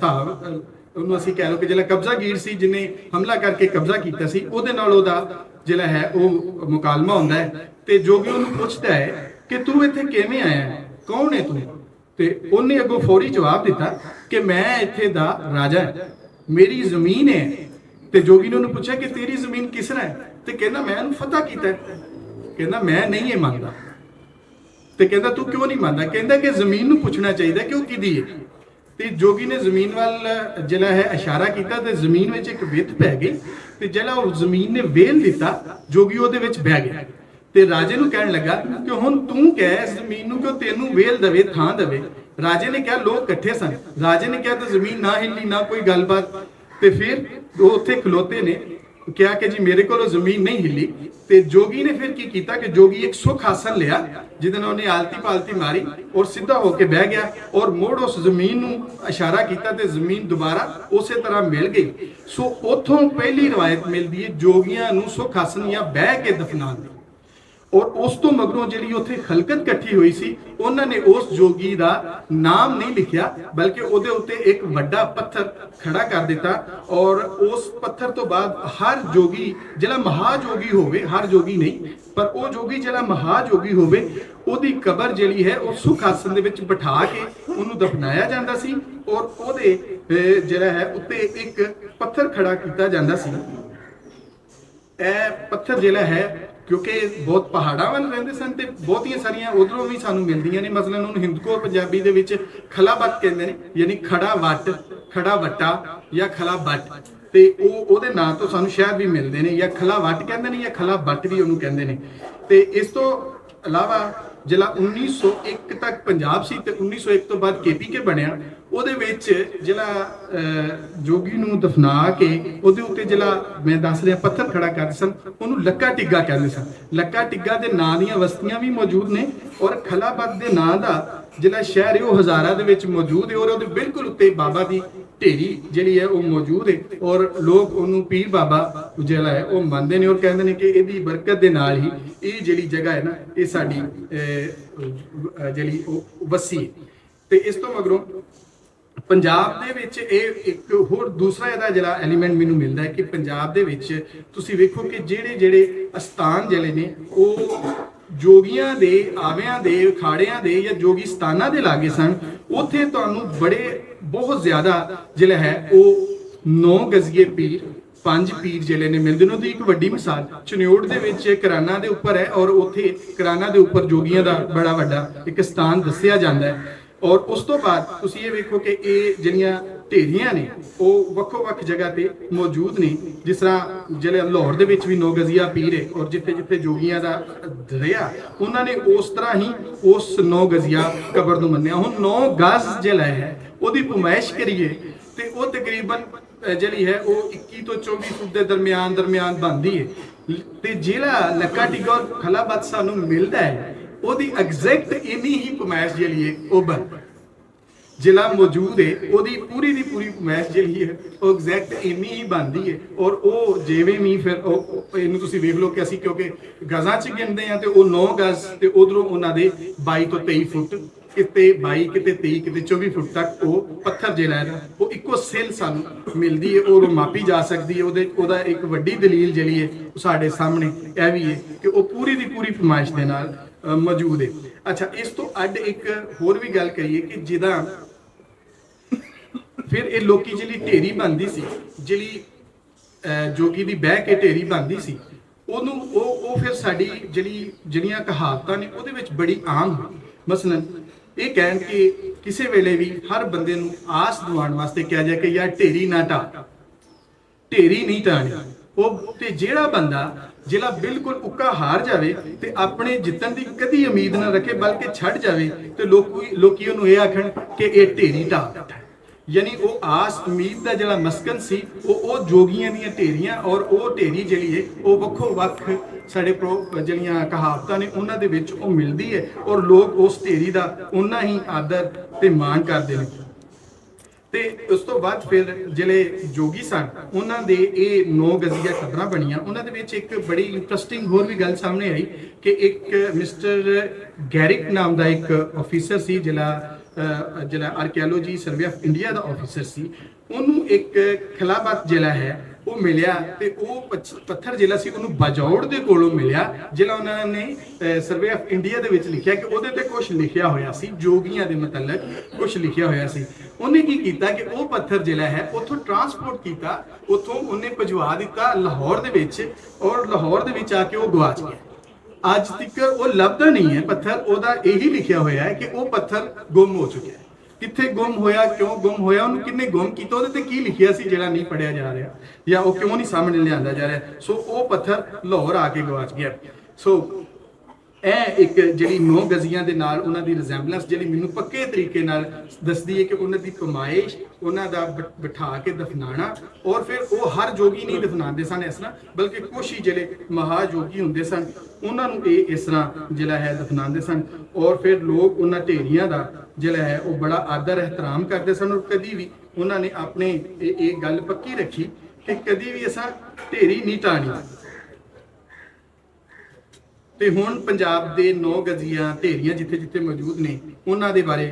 ਉਹਨੂੰ ਅਸੀਂ ਕਹਿ ਲਓ ਕਿ ਜਿਹੜਾ ਕਬਜ਼ਾਗੀਰ ਸੀ, ਜਿਹਨੇ ਹਮਲਾ ਕਰਕੇ ਕਬਜ਼ਾ ਕੀਤਾ ਸੀ, ਉਹਦੇ ਨਾਲ ਉਹਦਾ ਜਿਹੜਾ ਹੈ ਉਹ ਮੁਕਾਲਮਾ ਹੁੰਦਾ ਹੈ। ਤੇ ਜੋਗੀ ਉਹਨੂੰ ਪੁੱਛਦਾ ਹੈ ਕਿ ਤੂੰ ਇੱਥੇ ਕਿਵੇਂ ਆਇਆ, कौन है तू? ते उन्हें अगों फौरी जवाब दिता कि मैं इत्थे दा राजा है, मेरी जमीन है। ते जोगी ने उन्हें पूछा कि तेरी जमीन किसने है? ते कहना मैं इहनूं फतह कीता है। कहना मैं नहीं ये मानदा। ते कहंदा तू क्यों नहीं मानदा? कहंदा कि जमीन नूं पुछना चाहिए कि वो किहदी है। ते जोगी ने जमीन वाल जिहड़ा है इशारा किया ते जमीन विच एक विथ पै गई ते जिहड़ा वो जमीन ने वेल दिता जोगी ਉਹਦੇ ਵਿੱਚ ਬਹਿ ਗਿਆ ਤੇ ਰਾਜੇ ਨੂੰ ਕਹਿਣ ਲੱਗਾ ਕਿ ਹੁਣ ਤੂੰ ਕਹਿ ਜ਼ਮੀਨ ਨੂੰ ਕਿ ਉਹ ਤੈਨੂੰ ਵੇਲ ਦੇਵੇ ਥਾਂ ਦੇਵੇ। ਰਾਜੇ ਨੇ ਕਿਹਾ ਲੋਕ ਇਕੱਠੇ ਸਨ, ਰਾਜੇ ਨੇ ਕਿਹਾ ਤਾਂ ਜ਼ਮੀਨ ਨਾ ਹਿੱਲੀ ਨਾ ਕੋਈ ਗੱਲਬਾਤ। ਤੇ ਫਿਰ ਉਹ ਉੱਥੇ ਖਲੋਤੇ ਨੇ ਕਿਹਾ ਕਿ ਜੀ ਮੇਰੇ ਕੋਲੋਂ ਜ਼ਮੀਨ ਨਹੀਂ ਹਿੱਲੀ। ਤੇ ਜੋਗੀ ਨੇ ਫਿਰ ਕੀ ਕੀਤਾ ਕਿ ਜੋਗੀ ਇੱਕ ਸੁੱਖ ਆਸਨ ਲਿਆ ਜਿਹਦੇ ਨਾਲ ਉਹਨੇ ਆਲਤੀ ਪਾਲਤੀ ਮਾਰੀ ਔਰ ਸਿੱਧਾ ਹੋ ਕੇ ਬਹਿ ਗਿਆ ਔਰ ਮੁੜ ਉਸ ਜ਼ਮੀਨ ਨੂੰ ਇਸ਼ਾਰਾ ਕੀਤਾ ਤੇ ਜ਼ਮੀਨ ਦੁਬਾਰਾ ਉਸੇ ਤਰ੍ਹਾਂ ਮਿਲ ਗਈ। ਸੋ ਉੱਥੋਂ ਪਹਿਲੀ ਰਵਾਇਤ ਮਿਲਦੀ ਹੈ ਜੋਗੀਆਂ ਨੂੰ ਸੁੱਖ ਆਸਨ ਜਾਂ ਬਹਿ ਕੇ ਦਫਨਾਉਣ ਦੀ। ਔਰ ਉਸ ਤੋਂ ਮਗਰੋਂ ਜਿਹੜੀ ਉੱਥੇ ਖਲਕਤ ਇਕੱਠੀ ਹੋਈ ਸੀ ਉਹਨਾਂ ਨੇ ਉਸ ਜੋਗੀ ਦਾ ਨਾਮ ਨਹੀਂ ਲਿਖਿਆ ਬਲਕਿ ਉਹਦੇ ਉੱਤੇ ਇੱਕ ਵੱਡਾ ਪੱਥਰ ਖੜਾ ਕਰ ਦਿੱਤਾ। ਔਰ ਉਸ ਪੱਥਰ ਤੋਂ ਬਾਅਦ ਹਰ ਜੋਗੀ ਜਿਹੜਾ ਮਹਾਜੋਗੀ ਹੋਵੇ, ਹਰ ਜੋਗੀ ਨਹੀਂ ਪਰ ਉਹ ਜੋਗੀ ਜਿਹੜਾ ਮਹਾਜੋਗੀ ਹੋਵੇ ਉਹਦੀ ਕਬਰ ਜਿਹੜੀ ਹੈ ਉਹ ਸੁੱਖ ਆਸਨ ਦੇ ਵਿੱਚ ਬਿਠਾ ਕੇ ਉਹਨੂੰ ਦਫਨਾਇਆ ਜਾਂਦਾ ਸੀ ਔਰ ਉਹਦੇ ਜਿਹੜਾ ਹੈ ਉੱਤੇ ਇੱਕ ਪੱਥਰ ਖੜਾ ਕੀਤਾ ਜਾਂਦਾ ਸੀ। ਇਹ ਪੱਥਰ ਜਿਹੜਾ ਹੈ क्योंकि बहुत पहाड़ा वाल रहंदे सन ते बहुतियां सारियां उधरों भी सानू मिलदियां ने। मसलन उन्होंने हिंदको पंजाबी दे विच खला बट कहंदे ने, यानी खड़ा वट, खड़ा वट्टा या खला बट। ते ओहदे नाम तो सानू शायद भी मिलदे ने, या खला वट कहंदे ने या खला बट भी उहनूं कहंदे ने। ते इस तो इलावा जिला 1901 तक पंजाब सी ते 1901 तो बाद KPK ਬਣਿਆ ਉਹਦੇ ਵਿੱਚ ਜਿਹੜਾ ਜੋਗੀ ਨੂੰ ਦਫਨਾ ਕੇ ਉਹਦੇ ਉੱਤੇ ਜਿਹੜਾ ਮੈਂ ਦੱਸ ਰਿਹਾ ਪੱਥਰ ਖੜਾ ਕਰਦੇ ਸਨ ਉਹਨੂੰ ਲੱਕਾ ਟਿੱਗਾ ਕਹਿੰਦੇ ਸਨ। ਲੱਕਾ ਟਿੱਗਾ ਦੇ ਨਾਂ ਦੀਆਂ ਬਸਤੀਆਂ ਵੀ ਮੌਜੂਦ ਨੇ ਔਰ ਖਲਾਬਤ ਦੇ ਨਾਂ ਦਾ ਜਿਹੜਾ ਸ਼ਹਿਰ ਹੈ ਉਹ ਹਜ਼ਾਰਾ ਦੇ ਵਿੱਚ ਮੌਜੂਦ ਹੈ ਔਰ ਉਹਦੇ ਬਿਲਕੁਲ ਉੱਤੇ ਬਾਬਾ ਦੀ ਢੇਰੀ ਜਿਹੜੀ ਹੈ ਉਹ ਮੌਜੂਦ ਹੈ ਔਰ ਲੋਕ ਉਹਨੂੰ ਪੀਰ ਬਾਬਾ ਜਿਹੜਾ ਹੈ ਉਹ ਮੰਨਦੇ ਨੇ ਔਰ ਕਹਿੰਦੇ ਨੇ ਕਿ ਇਹਦੀ ਬਰਕਤ ਦੇ ਨਾਲ ਹੀ ਇਹ ਜਿਹੜੀ ਜਗ੍ਹਾ ਹੈ ਨਾ ਇਹ ਸਾਡੀ ਜਿਹੜੀ ਉਹ ਵਸੀ ਹੈ। ਤੇ ਇਸ ਤੋਂ ਮਗਰੋਂ ਪੰਜਾਬ ਦੇ ਵਿੱਚ ਇਹ ਇੱਕ ਹੋਰ ਦੂਸਰਾ ਇਹਦਾ ਜਿਹੜਾ ਐਲੀਮੈਂਟ ਮੈਨੂੰ ਮਿਲਦਾ ਹੈ ਕਿ ਪੰਜਾਬ ਦੇ ਵਿੱਚ ਤੁਸੀਂ ਵੇਖੋ ਕਿ ਜਿਹੜੇ ਅਸਥਾਨ ਜਿਹੜੇ ਨੇ ਉਹ ਜੋਗੀਆਂ ਦੇ ਆਵਿਆਂ ਦੇ ਅਖਾੜਿਆਂ ਦੇ ਜਾਂ ਜੋਗੀ ਸਥਾਨਾਂ ਦੇ ਲਾਗੇ ਸਨ। ਉੱਥੇ ਤੁਹਾਨੂੰ ਬਹੁਤ ਜ਼ਿਆਦਾ ਜਿਹੜਾ ਹੈ ਉਹ 9 ਗਜ਼ੀਏ ਪੀਰ, 5 ਪੀਰ ਜਿਹੜੇ ਨੇ ਮਿਲਦੇ ਨੇ। ਉਹਦੀ ਇੱਕ ਵੱਡੀ ਮਿਸਾਲ ਚਨਿਓੜ ਦੇ ਵਿੱਚ ਕਰਾਨਾ ਦੇ ਉੱਪਰ ਹੈ ਔਰ ਉੱਥੇ ਕਰਾਨਾ ਦੇ ਉੱਪਰ ਜੋਗੀਆਂ ਦਾ ਬੜਾ ਵੱਡਾ ਇੱਕ ਸਥਾਨ ਦੱਸਿਆ ਜਾਂਦਾ ਹੈ। ਔਰ ਉਸ ਤੋਂ ਬਾਅਦ ਤੁਸੀਂ ਇਹ ਵੇਖੋ ਕਿ ਇਹ ਜਿਹੜੀਆਂ ਢੇਰੀਆਂ ਨੇ ਉਹ ਵੱਖੋ ਵੱਖ ਜਗ੍ਹਾ ਤੇ ਮੌਜੂਦ ਨੇ। ਜਿਸ ਤਰ੍ਹਾਂ ਜਿਹੜੇ ਲਾਹੌਰ ਦੇ ਵਿੱਚ ਵੀ 9 ਗਜ਼ੀਆ ਪੀਰ ਹੈ ਔਰ ਜਿੱਥੇ ਜਿੱਥੇ ਜੋਗੀਆਂ ਦਾ ਦਰਿਆ ਉਹਨਾਂ ਨੇ ਉਸ ਤਰ੍ਹਾਂ ਹੀ ਉਸ 9 ਗਜ਼ੀਆ ਕਬਰ ਨੂੰ ਮੰਨਿਆ। ਹੁਣ 9 ਗਜ਼ ਜਿਹੜਾ ਹੈ ਉਹਦੀ ਪਮਾਇਸ਼ ਕਰੀਏ ਤੇ ਉਹ ਤਕਰੀਬਨ ਜਿਹੜੀ ਹੈ ਉਹ 21 ਤੋਂ 24 ਫੁੱਟ ਦੇ ਦਰਮਿਆਨ ਬਣਦੀ ਹੈ। ਤੇ ਜਿਹੜਾ ਲੱਕਾ ਟਿੱਗਾ ਔਰ ਖਲਾਬਤ ਸਾਨੂੰ ਮਿਲਦਾ ਹੈ ਉਹਦੀ ਐਗਜ਼ੈਕਟ ਇੰਨੀ ਹੀ ਪਮਾਇਸ਼ ਜਿਹੜੀ ਹੈ ਉਹ ਜ਼ਿਲ੍ਹਾ ਮੌਜੂਦ ਹੈ ਉਹਦੀ ਪੂਰੀ ਦੀ ਪੂਰੀ ਪਮਾਇਸ਼ ਜਿਹੜੀ ਹੈ ਉਹ ਐਗਜ਼ੈਕਟ ਇੰਨੀ ਹੀ ਬਣਦੀ ਹੈ। ਔਰ ਉਹ ਜਿਵੇਂ ਵੀ ਫਿਰ ਉਹ ਇਹਨੂੰ ਤੁਸੀਂ ਵੇਖ ਲਓ ਕਿ ਅਸੀਂ ਕਿਉਂਕਿ ਗਜ਼ਾਂ 'ਚ ਗਿਣਦੇ ਹਾਂ ਤੇ ਉਹ 9 ਗਜ਼ ਤੇ ਉਧਰੋਂ ਉਹਨਾਂ ਦੇ 22 ਤੋਂ 23 ਫੁੱਟ, ਕਿਤੇ 22 ਕਿਤੇ 23 ਕਿਤੇ 24 ਫੁੱਟ ਤੱਕ ਉਹ ਪੱਥਰ ਜਿਹੜਾ ਹੈ ਉਹ ਇੱਕੋ ਸਿਲ ਸਾਨੂੰ ਮਿਲਦੀ ਹੈ ਔਰ ਉਹ ਮਾਪੀ ਜਾ ਸਕਦੀ ਹੈ। ਉਹਦਾ ਇੱਕ ਵੱਡੀ ਦਲੀਲ ਜਿਹੜੀ ਹੈ ਉਹ ਸਾਡੇ ਸਾਹਮਣੇ ਇਹ ਵੀ ਹੈ ਕਿ ਉਹ ਪੂਰੀ ਦੀ ਪੂਰੀ ਪਮਾਇਸ਼ ਦੇ ਨਾਲ ਮੌਜੂਦ ਹੈ। ਅੱਛਾ, ਇਸ ਤੋਂ ਅੱਡ ਇੱਕ ਹੋਰ ਵੀ ਗੱਲ ਕਰੀਏ ਕਿ ਜਿਹਦਾ ਫਿਰ ਇਹ ਲੋਕੀ ਜਿਹੜੀ ਢੇਰੀ ਬਣਦੀ ਸੀ, ਜਿਹੜੀ ਜੋਗੀ ਦੀ ਬਹਿ ਕੇ ਢੇਰੀ ਬਣਦੀ ਸੀ ਉਹਨੂੰ ਉਹ ਫਿਰ ਸਾਡੀ ਜਿਹੜੀਆਂ ਕਹਾਵਤਾਂ ਨੇ ਉਹਦੇ ਵਿੱਚ ਬੜੀ ਆਮ। ਮਸਲਨ ਇਹ ਕਹਿਣ ਕਿ ਕਿਸੇ ਵੇਲੇ ਵੀ ਹਰ ਬੰਦੇ ਨੂੰ ਆਸ ਦਿਵਾਉਣ ਵਾਸਤੇ ਕਿਹਾ ਜਾਏ ਕਿ ਯਾਰ ਢੇਰੀ ਨਾ ਢਾ, ਢੇਰੀ ਨਹੀਂ ਢਾਣੀ। ਉਹ ਤੇ ਜਿਹੜਾ ਬੰਦਾ ਜਿਹੜਾ ਬਿਲਕੁਲ ਉੱਕਾ ਹਾਰ ਜਾਵੇ ਤੇ ਆਪਣੇ ਜਿੱਤਣ ਦੀ ਕਦੀ ਉਮੀਦ ਨਾ ਰੱਖੇ ਬਲਕਿ ਛੱਡ ਜਾਵੇ ਤੇ ਲੋਕੀ ਉਹਨੂੰ ਇਹ ਆਖਣ ਕਿ ਇਹ ਢੇਰੀ ਢਾ ਬੈਠਾ। ਯਾਨੀ ਉਹ ਆਸ ਉਮੀਦ ਦਾ ਜਿਹੜਾ ਮਸਕਨ ਸੀ ਉਹ ਜੋਗੀਆਂ ਦੀਆਂ ਢੇਰੀਆਂ ਔਰ ਉਹ ਢੇਰੀ ਜਿਹੜੀ ਹੈ ਉਹ ਵੱਖੋ ਵੱਖ ਸਾਡੇ ਜਿਹੜੀਆਂ ਕਹਾਵਤਾਂ ਨੇ ਉਹਨਾਂ ਦੇ ਵਿੱਚ ਉਹ ਮਿਲਦੀ ਹੈ ਔਰ ਲੋਕ ਉਸ ਢੇਰੀ ਦਾ ਉਨਾ ਹੀ ਆਦਰ ਤੇ ਮਾਣ ਕਰਦੇ ਨੇ। ਤੇ ਉਸ ਤੋਂ ਬਾਅਦ ਫਿਰ ਜਿਹੜੇ ਜੋਗੀ ਸਨ ਉਹਨਾਂ ਦੇ ਇਹ 9 ਗਜ਼ੀਆ ਕਬਰਾਂ ਬਣੀਆਂ। ਉਹਨਾਂ ਦੇ ਵਿੱਚ ਇੱਕ ਬੜੀ ਇੰਟਰਸਟਿੰਗ ਹੋਰ ਵੀ ਗੱਲ ਸਾਹਮਣੇ ਆਈ ਕਿ ਇੱਕ ਮਿਸਟਰ ਗੈਰਿਕ ਨਾਮ ਦਾ ਇੱਕ ਆਫੀਸਰ ਸੀ ਜਿਹੜਾ ਆਰਕੀਓਲੋਜੀ ਸਰਵੇ ਆਫ ਇੰਡੀਆ ਦਾ ਆਫੀਸਰ ਸੀ। ਉਹਨੂੰ ਇੱਕ ਖਿਲਾਫਤ ਜਿਹੜਾ ਹੈ ਉਹ ਮਿਲਿਆ ਤੇ ਉਹ ਪੱਥਰ ਜਿਹੜਾ ਸੀ ਉਹਨੂੰ ਬਾਜੌੜ ਦੇ ਕੋਲੋਂ ਮਿਲਿਆ, ਜਿਹੜਾ ਉਹਨਾਂ ਨੇ ਸਰਵੇ ਆਫ ਇੰਡੀਆ ਦੇ ਵਿੱਚ ਲਿਖਿਆ ਕਿ ਉਹਦੇ ਤੇ ਕੁਝ ਲਿਖਿਆ ਹੋਇਆ ਸੀ, ਜੋਗੀਆਂ ਦੇ ਮਤਲਬ ਕੁਝ ਲਿਖਿਆ ਹੋਇਆ ਸੀ। ਉਹਨੇ ਕੀ ਕੀਤਾ ਕਿ ਉਹ ਪੱਥਰ ਜਿਹੜਾ ਹੈ ਉੱਥੋਂ ਟਰਾਂਸਪੋਰਟ ਕੀਤਾ, ਉੱਥੋਂ ਉਹਨੇ ਭਜਵਾ ਦਿੱਤਾ ਲਾਹੌਰ ਦੇ ਵਿੱਚ, ਔਰ ਲਾਹੌਰ ਦੇ ਵਿੱਚ ਆ ਕੇ ਉਹ ਗਵਾਚ ਗਿਆ। ਅੱਜ ਤੱਕ ਉਹ ਲੱਭਦਾ ਨਹੀਂ ਹੈ ਪੱਥਰ, ਉਹਦਾ ਇਹੀ ਲਿਖਿਆ ਹੋਇਆ ਹੈ ਕਿ ਉਹ ਪੱਥਰ ਗੁੰਮ ਹੋ ਚੁੱਕਿਆ ਹੈ। ਕਿੱਥੇ ਗੁੰਮ ਹੋਇਆ, ਕਿਉਂ ਗੁੰਮ ਹੋਇਆ, ਉਹਨੂੰ ਕਿੰਨੇ ਗੁੰਮ ਕੀਤਾ, ਉਹਦੇ ਤੇ ਕੀ ਲਿਖਿਆ ਸੀ ਜਿਹੜਾ ਨਹੀਂ ਪੜਿਆ ਜਾ ਰਿਹਾ, ਜਾਂ ਉਹ ਕਿਉਂ ਨਹੀਂ ਸਾਹਮਣੇ ਲਿਆਂਦਾ ਜਾ ਰਿਹਾ। ਸੋ ਉਹ ਪੱਥਰ ਲਾਹੌਰ ਆ ਕੇ ਗਵਾਚ ਗਿਆ। ਸੋ ਇਹ ਇੱਕ ਜਿਹੜੀ 9 ਗਜ਼ੀਆਂ ਦੇ ਨਾਲ ਉਹਨਾਂ ਦੀ ਰਿਜ਼ੈਂਬਲੈਂਸ ਜਿਹੜੀ ਮੈਨੂੰ ਪੱਕੇ ਤਰੀਕੇ ਨਾਲ ਦੱਸਦੀ ਹੈ ਕਿ ਉਹਨਾਂ ਦੀ ਪਮਾਇਸ਼, ਉਹਨਾਂ ਦਾ ਬਿਠਾ ਕੇ ਦਫਨਾਣਾ, ਔਰ ਫਿਰ ਉਹ ਹਰ ਜੋਗੀ ਨਹੀਂ ਦਫਨਾਉਂਦੇ ਸਨ ਇਸ ਤਰ੍ਹਾਂ, ਬਲਕਿ ਕੁਛ ਹੀ ਜਿਹੜੇ ਮਹਾਜੋਗੀ ਹੁੰਦੇ ਸਨ ਉਹਨਾਂ ਨੂੰ ਇਹ ਇਸ ਤਰ੍ਹਾਂ ਜਿਹੜਾ ਹੈ ਦਫਨਾਉਂਦੇ ਸਨ। ਔਰ ਫਿਰ ਲੋਕ ਉਹਨਾਂ ਢੇਰੀਆਂ ਦਾ ਜਿਹੜਾ ਹੈ ਉਹ ਬੜਾ ਆਦਰ ਇਹਤਰਾਮ ਕਰਦੇ ਸਨ, ਔਰ ਕਦੀ ਵੀ ਉਹਨਾਂ ਨੇ ਆਪਣੇ ਇਹ ਗੱਲ ਪੱਕੀ ਰੱਖੀ ਕਿ ਕਦੀ ਵੀ ਅਸਾਂ ਢੇਰੀ ਨਹੀਂ ਢਾਣੀ। ਤੇ ਹੁਣ ਪੰਜਾਬ ਦੇ 9 ਗਜ਼ੀਆਂ ਢੇਰੀਆਂ ਜਿੱਥੇ ਜਿੱਥੇ ਮੌਜੂਦ ਨੇ ਉਹਨਾਂ ਦੇ ਬਾਰੇ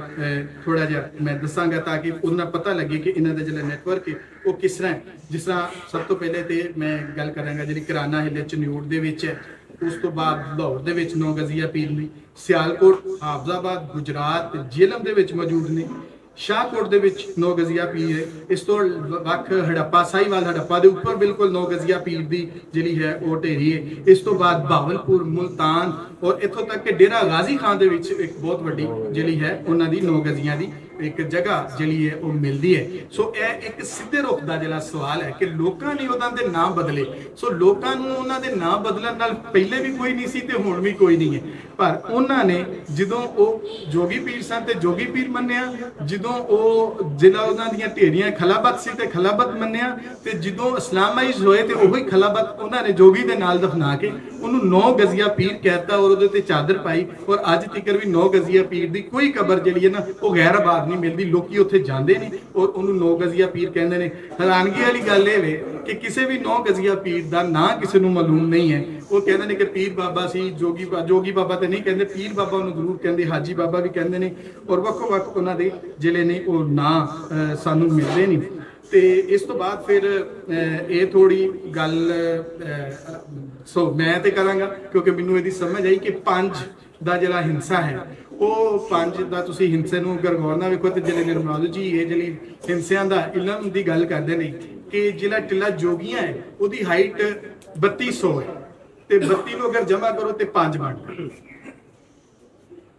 ਥੋੜਾ ਜਿਹਾ ਮੈਂ ਦੱਸਾਂਗਾ, ਤਾਂ ਕਿ ਉਹਨਾਂ ਪਤਾ ਲੱਗੇ ਕਿ ਇਹਨਾਂ ਦਾ ਜਿਹੜਾ ਨੈਟਵਰਕ ਹੈ ਉਹ ਕਿਸ ਤਰ੍ਹਾਂ ਹੈ। ਜਿਸ ਤਰ੍ਹਾਂ ਸਭ ਤੋਂ ਪਹਿਲੇ ਤੇ ਮੈਂ ਗੱਲ ਕਰਾਂਗਾ ਜਿਹੜੀ ਕਿਰਾਣਾ ਹਿੱਲੇ ਚਨਿਊਟ ਦੇ ਵਿੱਚ ਹੈ, ਉਸ ਤੋਂ ਬਾਅਦ ਲਾਹੌਰ ਦੇ ਵਿੱਚ 9 ਗਜ਼ੀਆ ਪੀਰ ਨੇ, ਸਿਆਲਕੋਟ, ਹਾਫਜ਼ਾਬਾਦ, ਗੁਜਰਾਤ, ਜੇਹਲਮ ਦੇ ਵਿੱਚ ਮੌਜੂਦ ਨੇ, ਸ਼ਾਹਕੋਟ ਦੇ ਵਿੱਚ 9 ਗਜ਼ੀਆ ਪੀਰ ਹੈ। ਇਸ ਤੋਂ ਵੱਖ ਹੜੱਪਾ, ਸਾਹੀਵਾਲ ਹੜੱਪਾ ਦੇ ਉੱਪਰ ਬਿਲਕੁਲ 9 ਗਜ਼ੀਆ ਪੀਰ ਦੀ ਜਿਹੜੀ ਹੈ ਉਹ ਢੇਰੀ ਹੈ। ਇਸ ਤੋਂ ਬਾਅਦ ਬਹਾਵਲਪੁਰ, ਮੁਲਤਾਨ, ਔਰ ਇੱਥੋਂ ਤੱਕ ਕਿ ਡੇਰਾ ਗਾਜ਼ੀ ਖਾਨ ਦੇ ਵਿੱਚ ਇੱਕ ਬਹੁਤ ਵੱਡੀ ਜਿਹੜੀ ਹੈ ਉਹਨਾਂ ਦੀ 9 ਗਜ਼ੀਆਂ ਦੀ ਇੱਕ ਜਗ੍ਹਾ ਜਿਹੜੀ ਹੈ ਉਹ ਮਿਲਦੀ ਹੈ। ਸੋ ਇਹ ਇੱਕ ਸਿੱਧੇ ਰੁਖ ਦਾ ਜਿਹੜਾ ਸਵਾਲ ਹੈ ਕਿ ਲੋਕਾਂ ਨੇ ਉਹਨਾਂ ਦੇ ਨਾਮ ਬਦਲੇ। ਸੋ ਲੋਕਾਂ ਨੂੰ ਉਹਨਾਂ ਦੇ ਨਾਮ ਬਦਲਣ ਨਾਲ ਪਹਿਲੇ ਵੀ ਕੋਈ ਨਹੀਂ ਸੀ ਤੇ ਹੁਣ ਵੀ ਕੋਈ ਨਹੀਂ ਹੈ, ਪਰ ਉਹਨਾਂ ਨੇ ਜਦੋਂ ਉਹ ਜੋਗੀ ਪੀਰ ਸਨ ਤੇ ਜੋਗੀ ਪੀਰ ਮੰਨਿਆ, ਜਦੋਂ ਉਹ ਜਿਹੜਾ ਉਹਨਾਂ ਦੀਆਂ ਢੇਰੀਆਂ ਖਲਾਬਤ ਸੀ ਤੇ ਖਲਾਬਤ ਮੰਨਿਆ, ਤੇ ਜਦੋਂ ਇਸਲਾਮਾਈਜ਼ ਹੋਏ ਤੇ ਉਹੀ ਖਲਾਬਤ ਉਹਨਾਂ ਨੇ ਜੋਗੀ ਦੇ ਨਾਲ ਦਫਨਾ ਕੇ ਉਹਨੂੰ 9 ਗਜ਼ੀਆ ਪੀਰ ਕਹਿਤਾ, ਔਰ ਉਹਦੇ ਤੇ ਚਾਦਰ ਪਾਈ। ਔਰ ਅੱਜ ਤੱਕ ਵੀ 9 ਗਜ਼ੀਆ ਪੀਰ ਦੀ ਕੋਈ ਕਬਰ ਜਿਹੜੀ ਹੈ ਨਾ ਉਹ ਗੈਰ ਆਬਾਦ ਨਹੀਂ ਮਿਲਦੀ, ਲੋਕੀ ਉੱਥੇ ਜਾਂਦੇ ਨੇ ਔਰ ਉਹਨੂੰ 9 ਗਜ਼ੀਆ ਪੀਰ ਕਹਿੰਦੇ ਨੇ। ਹੈਰਾਨਗੀ ਵਾਲੀ ਗੱਲ ਇਹ ਵੇ ਕਿ ਕਿਸੇ ਵੀ 9 ਗਜ਼ੀਆ ਪੀਰ ਦਾ ਨਾਂ ਕਿਸੇ ਨੂੰ ਮਾਲੂਮ ਨਹੀਂ ਹੈ। ਉਹ ਕਹਿੰਦੇ ਨੇ ਕਿ ਪੀਰ ਬਾਬਾ ਸੀ, ਜੋਗੀ ਬਾਬਾ ਤੇ ਨਹੀਂ ਕਹਿੰਦੇ, ਪੀਰ ਬਾਬਾ ਉਹਨੂੰ ਜ਼ਰੂਰ ਕਹਿੰਦੇ, ਹਾਜੀ ਬਾਬਾ ਵੀ ਕਹਿੰਦੇ ਨੇ, ਔਰ ਵੱਖੋ ਵੱਖ ਉਹਨਾਂ ਦੇ ਜਿਹੜੇ ਨੇ ਉਹ ਨਾਂ ਸਾਨੂੰ ਮਿਲਦੇ ਨਹੀਂ। ਤੇ ਇਸ ਤੋਂ ਬਾਅਦ ਫਿਰ ਇਹ ਥੋੜੀ ਗੱਲ ਸੋ ਮੈਂ ਤੇ ਕਰਾਂਗਾ ਕਿਉਂਕਿ ਮੈਨੂੰ ਇਹਦੀ ਸਮਝ ਆਈ ਕਿ 5 ਦਾ ਜਿਹੜਾ ਹਿੰਸਾ ਹੈ ਉਹ 5 ਦਾ ਤੁਸੀਂ ਹਿੰਸੇ ਨੂੰ ਅਗਰ ਗੌਰ ਨਾਲ ਵੇਖੋ ਤੇ ਜਿਹੜੇ ਨਿਰਮਾਲੂ ਜੀ ਇਹ ਜਿਹੜੀ ਹਿੰਸਿਆਂ ਦਾ ਇਲਮ ਦੀ ਗੱਲ ਕਰਦੇ ਨੇ ਕਿ ਜਿਹੜਾ ਟਿੱਲਾ ਜੋਗੀਆਂ ਹੈ ਉਹਦੀ ਹਾਈਟ 3200 ਹੈ ਤੇ 32 ਨੂੰ ਅਗਰ ਜਮਾ ਕਰੋ ਤੇ 5 ਬਣਦਾ।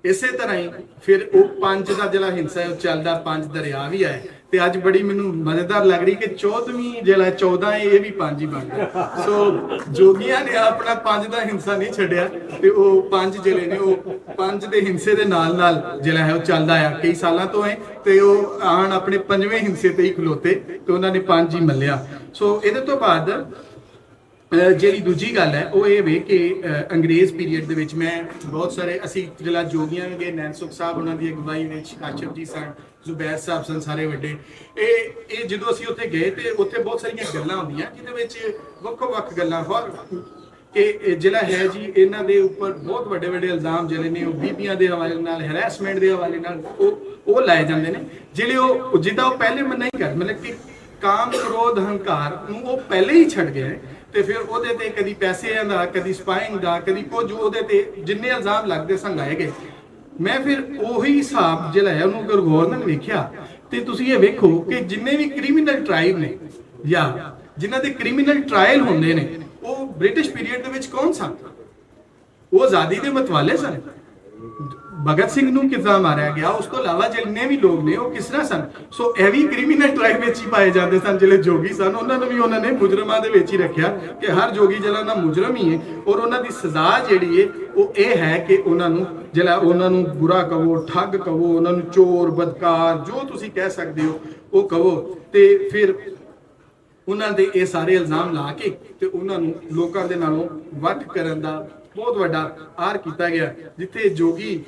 ਇਸੇ ਤਰ੍ਹਾਂ ਹੀ ਫਿਰ ਉਹ 5 ਦਾ ਜਿਹੜਾ ਹਿੰਸਾ ਹੈ ਉਹ ਚੱਲਦਾ, 5 ਦਰਿਆ ਵੀ ਆਏ। ਤੇ ਅੱਜ ਬੜੀ ਮੈਨੂੰ ਮਜ਼ੇਦਾਰ ਲੱਗ ਰਹੀ ਕਿ 14ਵੀਂ ਜਿਹੜਾ 14 ਹੈ ਇਹ ਵੀ 5 ਹੀ ਬਣ ਗਿਆ। ਸੋ ਜੋਗੀਆਂ ਨੇ ਆਪਣਾ 5 ਦਾ ਹਿੰਸਾ ਨਹੀਂ ਛੱਡਿਆ ਤੇ ਉਹ 5 ਜਿਹੜੇ ਨੇ ਉਹ 5 ਦੇ ਹਿੰਸੇ ਦੇ ਨਾਲ ਨਾਲ ਜਿਹੜਾ ਹੈ ਉਹ ਚੱਲਦਾ ਆ ਕਈ ਸਾਲਾਂ ਤੋਂ ਹੈ, ਤੇ ਉਹ ਆਣ ਆਪਣੇ 5ਵੇਂ ਹਿੰਸੇ ਤੇ ਹੀ ਖਲੋਤੇ ਤੇ ਉਹਨਾਂ ਨੇ 5 ਹੀ ਮੱਲਿਆ। ਸੋ ਇਹਦੇ ਤੋਂ ਬਾਅਦ ਜਿਹੜੀ ਦੂਜੀ ਗੱਲ ਹੈ ਉਹ ਇਹ ਵੇ ਕਿ ਅੰਗਰੇਜ਼ ਪੀਰੀਅਡ ਦੇ ਵਿੱਚ ਮੈਂ ਬਹੁਤ ਸਾਰੇ ਅਸੀਂ ਜਿਹੜਾ ਜੋਗੀਆਂ ਗਏ, ਨੈਣ ਸੁਖ ਸਾਹਿਬ ਉਹਨਾਂ ਦੀ ਅਗਵਾਈ ਵਿੱਚ, ਕਾਸ਼ਫ ਜੀ ਸਨ, ਜ਼ੁਬੈਰ ਸਾਹਿਬ ਸਨ, ਸਾਰੇ ਵੱਡੇ। ਇਹ ਜਦੋਂ ਅਸੀਂ ਉੱਥੇ ਗਏ ਤੇ ਉੱਥੇ ਬਹੁਤ ਸਾਰੀਆਂ ਗੱਲਾਂ ਹੁੰਦੀਆਂ ਜਿਹਦੇ ਵਿੱਚ ਵੱਖੋ ਵੱਖ ਗੱਲਾਂ ਹੋਰ ਕਿ ਜਿਹੜਾ ਹੈ ਜੀ ਇਹਨਾਂ ਦੇ ਉੱਪਰ ਬਹੁਤ ਵੱਡੇ ਵੱਡੇ ਇਲਜ਼ਾਮ ਜਿਹੜੇ ਨੇ ਉਹ ਬੀਬੀਆਂ ਦੇ ਹਵਾਲੇ ਨਾਲ, ਹੈਰੈਸਮੈਂਟ ਦੇ ਹਵਾਲੇ ਨਾਲ ਉਹ ਲਾਏ ਜਾਂਦੇ ਨੇ, ਜਿਹੜੇ ਉਹ ਜਿੱਦਾਂ ਉਹ ਪਹਿਲੇ ਮੰਨਾ ਹੀ ਕਰ ਮਤਲਬ ਕਿ ਕਾਮ, ਕ੍ਰੋਧ, ਹੰਕਾਰ ਨੂੰ ਉਹ ਪਹਿਲੇ ਹੀ ਛੱਡ ਗਏ ਤੇ ਫਿਰ ਉਹਦੇ ਤੇ ਕਦੀ ਪੈਸਿਆਂ ਦਾ, ਕਦੀ ਸਪਾਈਂਗ ਦਾ, ਕਦੀ ਕੁਝ ਉਹਦੇ ਤੇ ਜਿੰਨੇ ਇਲਜ਼ਾਮ ਲੱਗਦੇ ਸਨ ਲਾਏ ਗਏ। ਮੈਂ ਫਿਰ ਉਹੀ ਹਿਸਾਬ ਜਿਹੜਾ ਹੈ ਉਹਨੂੰ ਗੌਰ ਨਾਲ ਵੇਖਿਆ ਤੇ ਤੁਸੀਂ ਇਹ ਵੇਖੋ ਕਿ ਜਿੰਨੇ ਵੀ ਕ੍ਰਿਮੀਨਲ ਟ੍ਰਾਈਬ ਨੇ ਜਾਂ ਜਿਨ੍ਹਾਂ ਦੇ ਕ੍ਰਿਮੀਨਲ ਟ੍ਰਾਇਲ ਹੁੰਦੇ ਨੇ ਉਹ ਬ੍ਰਿਟਿਸ਼ ਪੀਰੀਅਡ ਦੇ ਵਿੱਚ ਕੌਣ ਸਨ? ਉਹ ਆਜ਼ਾਦੀ ਦੇ ਮਤਵਾਲੇ ਸਨ। ਭਗਤ ਸਿੰਘ ਨੂੰ ਕਿੱਦਾਂ ਮਾਰਿਆ ਗਿਆ, ਉਸ ਤੋਂ ਇਲਾਵਾ ਜਿੰਨੇ ਵੀ ਲੋਕ ਨੇ ਉਹ ਕਿਸ ਤਰ੍ਹਾਂ ਸਨ। ਸੋ ਇਹ ਵੀ ਕ੍ਰਿਮੀਨਲ ਟ੍ਰਾਈਬ ਵਿੱਚ ਹੀ ਪਾਏ ਜਾਂਦੇ ਸਨ। ਜਿਹੜੇ ਜੋਗੀ ਸਨ ਉਹਨਾਂ ਨੂੰ ਵੀ ਉਹਨਾਂ ਨੇ ਮੁਜਰਮਾਂ ਦੇ ਵਿੱਚ ਹੀ ਰੱਖਿਆ ਕਿ ਹਰ ਜੋਗੀ ਜਿਹੜਾ ਨਾ ਮੁਜਰਮ ਹੀ ਹੈ, ਔਰ ਉਹਨਾਂ ਦੀ ਸਜ਼ਾ ਜਿਹੜੀ ਹੈ ਉਹ ਇਹ ਹੈ ਕਿ ਉਹਨਾਂ ਨੂੰ ਜਿਹੜਾ ਉਹਨਾਂ ਨੂੰ ਬੁਰਾ ਕਹੋ, ਠੱਗ ਕਹੋ, ਉਹਨਾਂ ਨੂੰ ਚੋਰ, ਬਦਕਾਰ, ਜੋ ਤੁਸੀਂ ਕਹਿ ਸਕਦੇ ਹੋ ਉਹ ਕਹੋ। ਤੇ ਫਿਰ ਉਹਨਾਂ ਦੇ ਇਹ ਸਾਰੇ ਇਲਜ਼ਾਮ ਲਾ ਕੇ ਤੇ ਉਹਨਾਂ ਨੂੰ ਲੋਕਾਂ ਦੇ ਨਾਲੋਂ ਵੱਖ ਕਰਨ ਦਾ ਬਹੁਤ ਵੱਡਾ ਆਰ ਕੀਤਾ ਗਿਆ। ਜਿੱਥੇ ਜੋਗੀ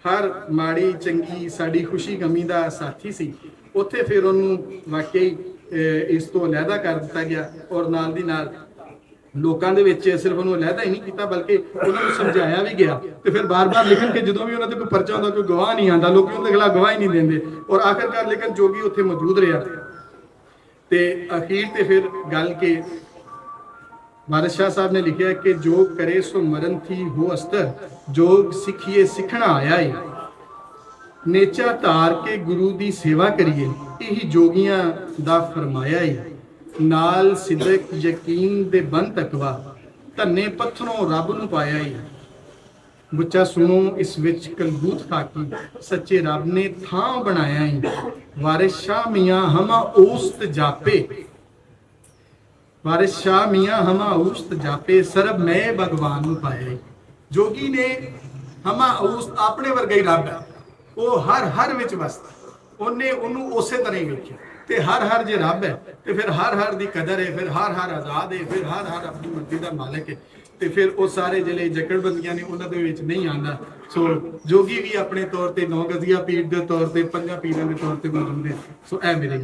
ਹਰ ਮਾੜੀ ਚੰਗੀ ਸਾਡੀ ਖੁਸ਼ੀ ਗਮੀ ਦਾ ਸਾਥੀ ਸੀ, ਉੱਥੇ ਫਿਰ ਉਹਨੂੰ ਵਾਕਈ ਇਸ ਤੋਂ ਅਲੱਗਾ ਕਰ ਦਿੱਤਾ ਗਿਆ, ਔਰ ਨਾਲ ਦੀ ਨਾਲ ਲੋਕਾਂ ਦੇ ਵਿੱਚ ਸਿਰਫ ਉਹਨੂੰ ਅਲੱਗਾ ਹੀ ਨਹੀਂ ਕੀਤਾ ਬਲਕਿ ਉਹਨਾਂ ਨੂੰ ਸਮਝਾਇਆ ਵੀ ਗਿਆ। ਤੇ ਫਿਰ ਬਾਰ-ਬਾਰ ਲਿਖਣ ਕਿ ਜਦੋਂ ਵੀ ਉਹਨਾਂ ਤੇ ਕੋਈ ਪਰਚਾ ਹੁੰਦਾ ਕੋਈ ਗਵਾਹ ਨਹੀਂ ਆਉਂਦਾ, ਲੋਕੀ ਉਹਦੇ ਖਿਲਾਫ ਗਵਾਹੀ ਨਹੀਂ ਦਿੰਦੇ, ਔਰ ਆਖਿਰਕਾਰ ਲੇਕਿਨ ਜੋਗੀ ਉੱਥੇ ਮੌਜੂਦ ਰਿਹਾ। ਤੇ ਅਖੀਰ ਤੇ ਫਿਰ ਗੱਲ ਕਿ ਵਾਰਿਸ ਸ਼ਾਹ ਸਾਹਿਬ ਨੇ ਲਿਖਿਆ ਕਿ ਜੋ ਕਰੇ ਸੋ ਮਰਨ ਥੀ ਹੋ ਅਸਤਰ, ਜੋਗ ਸਿੱਖੀਏ ਸਿੱਖਣਾ ਆਇਆ ਏ, ਨੇਚਾ ਧਾਰ ਕੇ ਗੁਰੂ ਦੀ ਸੇਵਾ ਕਰੀਏ, ਇਹੀ ਜੋਗੀਆਂ ਦਾ ਫਰਮਾਇਆ ਏ, ਨਾਲ ਸਿਦਕ ਯਕੀਨ ਦੇ ਬੰਦ ਤਕਵਾ, ਧੰਨੇ ਪੱਥਰੋਂ ਰੱਬ ਨੂੰ ਪਾਇਆ ਏ। ਬੱਚਾ ਸੁਣੋ ਇਸ ਵਿੱਚ ਕਲਬੂਤ ਖਾਕੀ, ਸੱਚੇ ਰੱਬ ਨੇ ਥਾਂ ਬਣਾਇਆ ਏ, ਵਾਰਿਸ ਸ਼ਾਹ ਮੀਆਂ ਹਮਾ ਉਸਤ ਜਾਪੇ, ਵਾਰਿਸ ਸ਼ਾਹ ਮੀਆਂ ਹਮਾ ਉਸਤ ਜਾਪੇ, ਸਰਬ ਮੈਂ ਭਗਵਾਨ ਨੂੰ ਪਾਇਆ ਏ। ਜੋਗੀ ਨੇ ਹਮਾ ਉਸਤ ਆਪਣੇ ਵਰਗਾ ਹੀ ਰੱਬ ਹੈ, ਉਹ ਹਰ ਵਿੱਚ ਵਸਦਾ, ਉਹਨੇ ਉਹਨੂੰ ਉਸੇ ਤਰ੍ਹਾਂ ਹੀ ਵੇਖਿਆ। ਤੇ ਹਰ ਜੇ ਰੱਬ ਹੈ ਤੇ ਫਿਰ ਹਰ ਦੀ ਕਦਰ ਹੈ, ਫਿਰ ਹਰ ਆਜ਼ਾਦ ਹੈ, ਫਿਰ ਹਰ ਆਪਣੀ ਮਰਜ਼ੀ ਦਾ ਮਾਲਕ ਹੈ। ਤੇ ਫਿਰ ਉਹ ਸਾਰੇ ਜਿਹੜੇ ਜਕੜਬੰਦੀਆਂ ਨੇ ਉਹਨਾਂ ਦੇ ਵਿੱਚ ਨਹੀਂ ਆਉਂਦਾ। ਸੋ ਜੋਗੀ ਵੀ ਆਪਣੇ ਤੌਰ ਤੇ 9 ਗਜ਼ੀਆ ਪੀਰ ਦੇ ਤੌਰ ਤੇ 5 ਪੀਰਾਂ ਦੇ ਤੌਰ ਤੇ ਮੌਜੂਦ ਹੈ। ਸੋ ਇਹ ਮੇਰੇ